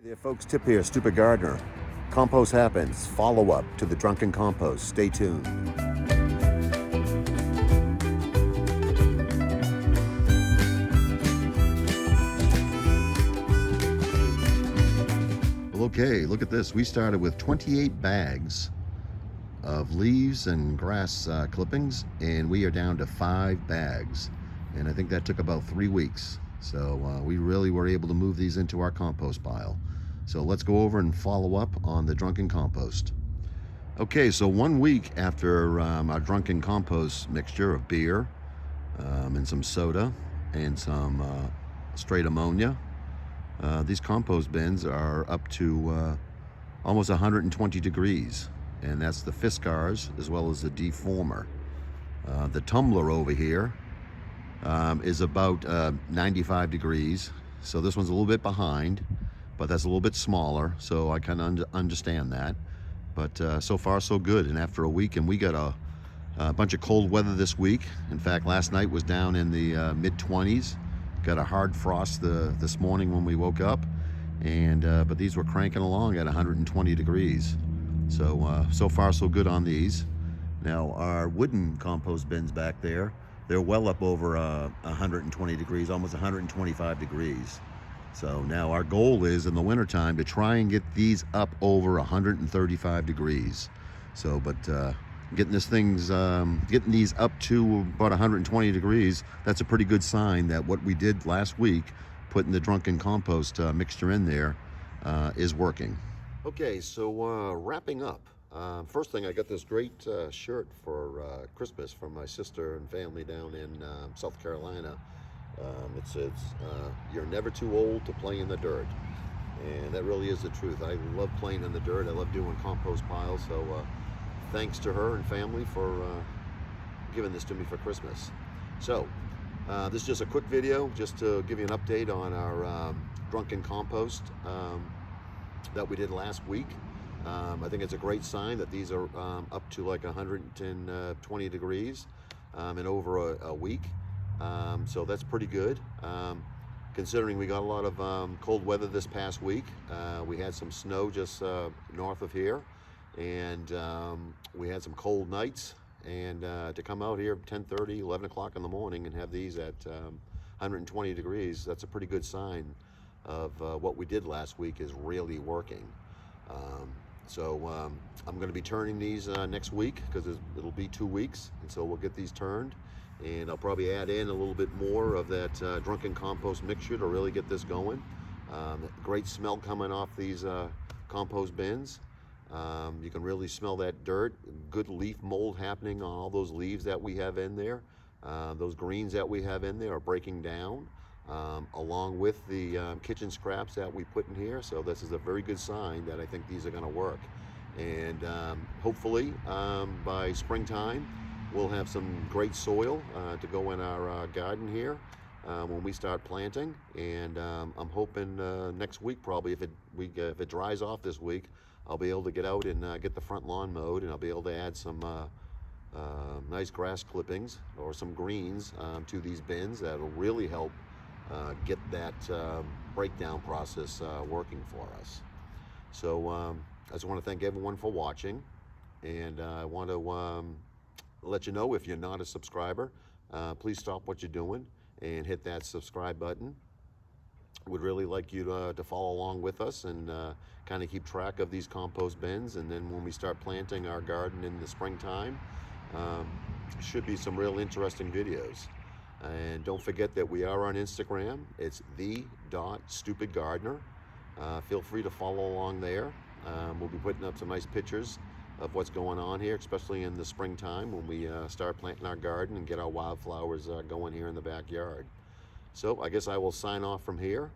Hey there folks, Tip here, Stupid Gardener. Compost happens. Follow up to the Drunken Compost. Stay tuned. Well, okay, look at this. We started with 28 bags of leaves and grass clippings, and we are down to 5 bags. And I think that took about 3 weeks. So we really were able to move these into our compost pile. So let's go over and follow up on the Drunken Compost. Okay, so 1 week after our Drunken Compost mixture of beer and some soda and some straight ammonia, these compost bins are up to almost 120 degrees, and that's the Fiskars as well as the deformer. The tumbler over here is about 95 degrees, so this one's a little bit behind, but that's a little bit smaller, so I kind of understand that. But so far so good. And after a week, and we got a bunch of cold weather this week. In fact, last night was down in the mid-20s. Got a hard frost this morning when we woke up, and but these were cranking along at 120 degrees. So so far so good on these. Now our wooden compost bins back there, they're well up over 120 degrees, almost 125 degrees. So now our goal is in the wintertime to try and get these up over 135 degrees. So, but getting these up to about 120 degrees, that's a pretty good sign that what we did last week, putting the Drunken Compost mixture in there, is working. Okay, so wrapping up. First thing, I got this great shirt for Christmas from my sister and family down in South Carolina. It says, "You're never too old to play in the dirt." And that really is the truth. I love playing in the dirt. I love doing compost piles. So thanks to her and family for giving this to me for Christmas. So this is just a quick video just to give you an update on our Drunken Compost that we did last week. I think it's a great sign that these are up to like 120 degrees in over a week. So that's pretty good, considering we got a lot of cold weather this past week. We had some snow just north of here, and we had some cold nights, and to come out here 10:30, 11 o'clock in the morning and have these at 120 degrees, that's a pretty good sign of what we did last week is really working. So I'm going to be turning these next week, because it'll be 2 weeks, and so we'll get these turned. And I'll probably add in a little bit more of that Drunken Compost mixture to really get this going. Great smell coming off these compost bins. You can really smell that dirt. Good leaf mold happening on all those leaves that we have in there. Those greens that we have in there are breaking down, along with the kitchen scraps that we put in here. So this is a very good sign that I think these are going to work. And hopefully by springtime, we'll have some great soil to go in our garden here when we start planting. And I'm hoping next week, probably, if it dries off this week, I'll be able to get out and get the front lawn mowed, and I'll be able to add some nice grass clippings or some greens to these bins that'll really help get that breakdown process working for us. So I just want to thank everyone for watching, and I want to let you know, if you're not a subscriber, please stop what you're doing and hit that subscribe button. Would really like you to follow along with us and kind of keep track of these compost bins. And then when we start planting our garden in the springtime, should be some real interesting videos. And don't forget that we are on Instagram. It's the.stupidgardener. Feel free to follow along there. We'll be putting up some nice pictures of what's going on here, especially in the springtime when we start planting our garden and get our wildflowers going here in the backyard. So I guess I will sign off from here.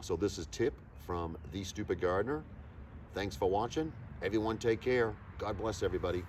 So this is Tip from The Stupid Gardener. Thanks for watching. Everyone take care. God bless everybody.